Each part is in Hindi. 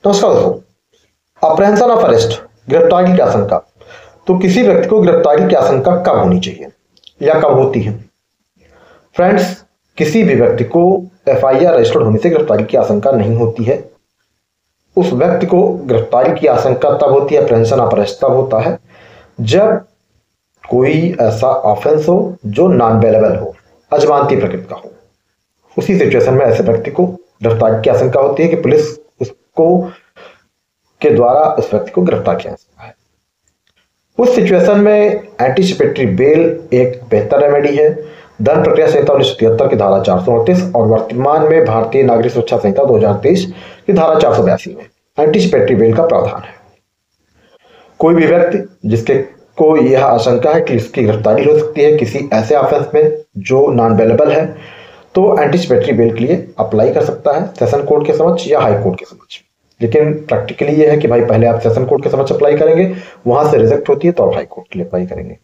नमस्कार दोस्तों, अप्रहेंशन ऑफ अरेस्ट, गिरफ्तारी की आशंका। तो किसी व्यक्ति को गिरफ्तारी की आशंका कब होनी चाहिए या कब होती है? फ्रेंड्स, किसी भी व्यक्ति को एफआईआर रजिस्टर्ड होने से गिरफ्तारी की आशंका नहीं होती है। उस व्यक्ति को गिरफ्तारी की आशंका तब होती है, अप्रहेंशन ऑफ अरेस्ट तब होता है जब कोई ऐसा ऑफेंस हो जो नॉन बेलेबल हो, अजमानती प्रकृति का हो। उसी सिचुएशन में ऐसे व्यक्ति को गिरफ्तारी की आशंका होती है कि पुलिस उसको के द्वारा उस व्यक्ति को गिरफ्तार किया जा सकता है। उस सिचुएशन में एंटीसिपेटरी बेल एक बेहतर रेमेडी है। दंड प्रक्रिया संहिता 1973 की धारा 438 और वर्तमान में भारतीय नागरिक सुरक्षा संहिता 2023 की धारा 482 में एंटीसिपेटरी बेल का प्रावधान है। कोई भी व्यक्ति जिसके को यह आशंका है कि इसकी गिरफ्तारी हो सकती है किसी ऐसे ऑफेंस में जो नॉन बेलेबल है, तो एंटीसिपेटरी बेल के लिए अप्लाई कर सकता है सेशन कोर्ट के समक्ष या हाई कोर्ट के समक्ष। लेकिन प्रैक्टिकली ये है कि भाई पहले आप सेशन कोर्ट के समक्ष अप्लाई करेंगे, वहां से रिजेक्ट होती है तो आप हाई कोर्ट के लिए अप्लाई करेंगे।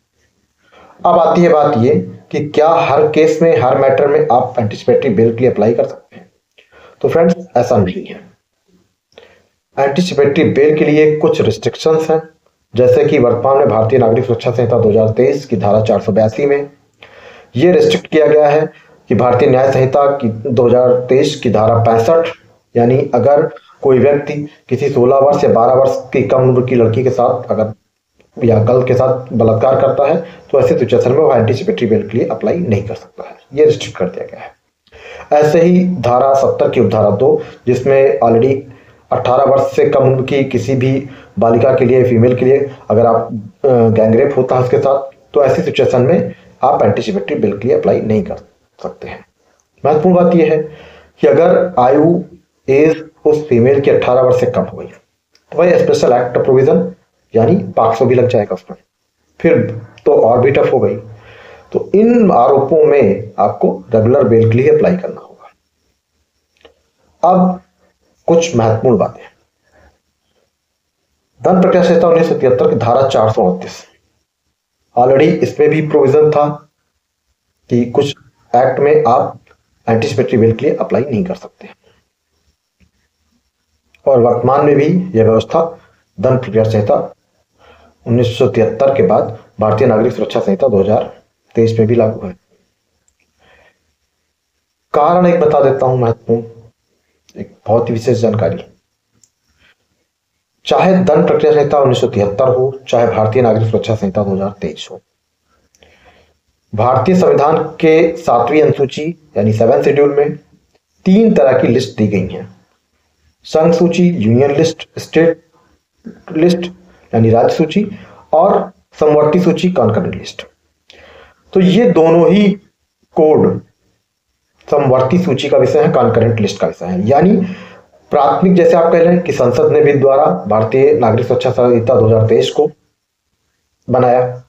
अब आती है बात ये कि क्या हर केस में, हर मैटर में आप एंटीसिपेटरी बेल के लिए अप्लाई कर सकते हैं? तो फ्रेंड्स, ऐसा नहीं है। एंटीसिपेटरी बेल के लिए कुछ रिस्ट्रिक्शंस हैं, जैसे कि वर्तमान में भारतीय नागरिक सुरक्षा संहिता 2023 की धारा 482 में यह रिस्ट्रिक्ट किया गया है कि भारतीय न्याय संहिता की 2023 की धारा 65, यानी अगर कोई व्यक्ति किसी 16 वर्ष या 12 वर्ष की कम उम्र की लड़की के साथ अगर या गर्ल के साथ बलात्कार करता है तो ऐसे सिचुएशन में वो एंटीसिपेटरी बेल के लिए अप्लाई नहीं कर सकता है। ये रिस्ट्रिक्ट कर दिया गया है। ऐसे ही धारा 70 की उपधारा 2, जिसमें ऑलरेडी 18 वर्ष से कम उम्र की किसी भी बालिका के लिए, फीमेल के लिए अगर आप गैंगरेप होता है उसके साथ, तो ऐसी सिचुएशन में आप एंटीसिपेटरी बेल के लिए अप्लाई नहीं कर सकते हैं। महत्वपूर्ण बात यह है कि अगर आयु एज उस फीमेल की 18 वर्ष से कम हो गई तो भाई स्पेशल एक्ट प्रोविजन यानी पॉक्सो भी लग जाएगा उसमें, फिर तो और भी टफ हो गई। तो इन आरोपों में आपको रेगुलर बेल के लिए अप्लाई करना होगा। अब कुछ महत्वपूर्ण बातें। दंड प्रक्रिया संहिता 1973 की धारा 438, ऑलरेडी इसमें भी प्रोविजन था कि कुछ एक्ट में आप एंटीसिपेटरी बेल के लिए अप्लाई नहीं कर सकते, और वर्तमान में भी यह व्यवस्था दंड प्रक्रिया संहिता 1973 के बाद भारतीय नागरिक सुरक्षा संहिता 2023 में भी लागू है। कारण एक बता देता हूं महत्वपूर्ण, एक बहुत ही विशेष जानकारी। चाहे दंड प्रक्रिया संहिता 1973 हो, चाहे भारतीय नागरिक सुरक्षा संहिता 2023 हो, भारतीय संविधान के 7वीं अनुसूची यानी 7 शेड्यूल में 3 तरह की लिस्ट दी गई हैं। संघ सूची, यूनियन लिस्ट, स्टेट लिस्ट यानी राज्य सूची, और समवर्ती सूची, कॉन्करेंट लिस्ट। तो ये दोनों ही कोड समवर्ती सूची का विषय है, कॉन्करेंट लिस्ट का विषय है। यानी प्राथमिक, जैसे आप कह रहे हैं कि संसद ने भी द्वारा भारतीय नागरिक सुरक्षा संहिता 2023 को बनाया,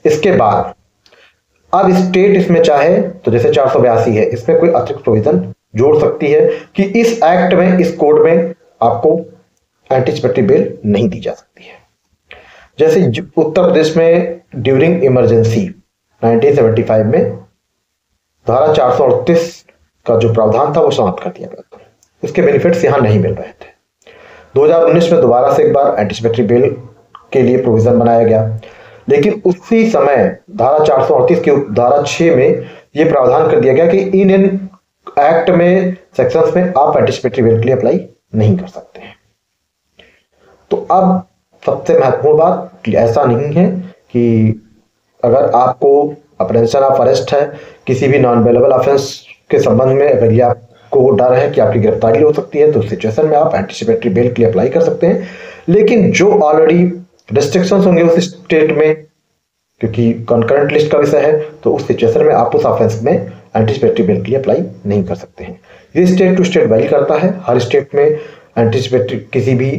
इसके बाद अब स्टेट इसमें चाहे तो जैसे 482 है, इसमें कोई अतिरिक्त प्रोविजन जोड़ सकती है कि इस एक्ट में, इस कोड में आपको एंटीसिपेटरी बेल नहीं दी जा सकती है। जैसे उत्तर प्रदेश में ड्यूरिंग इमरजेंसी 1975 में धारा 438 का जो प्रावधान था वो समाप्त कर दिया गया था। उसके बेनिफिट्स यहां नहीं मिल रहे थे। 2019 में दोबारा से एक बार एंटीसिपेटरी बेल के लिए प्रोविजन बनाया गया, लेकिन उसी समय धारा 438 की धारा 6 में यह प्रावधान कर दिया गया कि इन एक्ट में, सेक्शंस में आप एंटीसिपेटरी बेल के लिए अप्लाई नहीं कर सकते हैं। तो अब सबसे महत्वपूर्ण बात कि ऐसा नहीं है कि अगर आपको अप्रहेंशन ऑफ अरेस्ट है किसी भी नॉन बेलेबल ऑफेंस के संबंध में, अगर ये आपको डर है कि आपकी गिरफ्तारी हो सकती है, तो उस सिचुएशन में आप एंटीसिपेटरी बेल के लिए अप्लाई कर सकते हैं। लेकिन जो ऑलरेडी रिस्ट्रिक्शंस होंगे उस स्टेट में, क्योंकि कॉन्करेंट लिस्ट का विषय है, तो उस सिचुएशन में आप उस ऑफेंस में एंटीसिपेटरी बेल के लिए अप्लाई नहीं कर सकते हैं। ये स्टेट टू स्टेट वेरी करता है। हर स्टेट में एंटीसिपेटरी किसी भी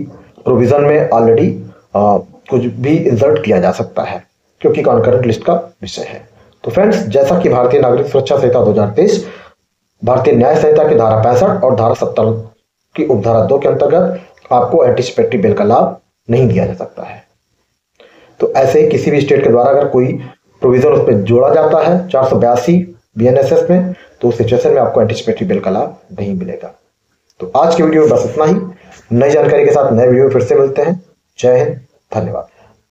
प्रोविजन में ऑलरेडी कुछ भी इंसर्ट किया जा सकता है, क्योंकि कॉन्करेंट लिस्ट का विषय है। तो फ्रेंड्स, जैसा कि भारतीय नागरिक सुरक्षा संहिता 2023, भारतीय न्याय संहिता की धारा 65 और धारा 70 की उपधारा 2 के अंतर्गत आपको एंटीसिपेटरी बेल का लाभ नहीं दिया जा सकता है। तो ऐसे ही किसी भी स्टेट के द्वारा अगर कोई प्रोविजन उस पर जोड़ा जाता है 482 बीएनएसएस में, तो उस सिचुएशन में आपको एंटीसिपेटरी बेल का लाभ नहीं मिलेगा। तो आज के वीडियो में बस इतना ही। नई जानकारी के साथ नए वीडियो में फिर से मिलते हैं। जय हिंद, धन्यवाद।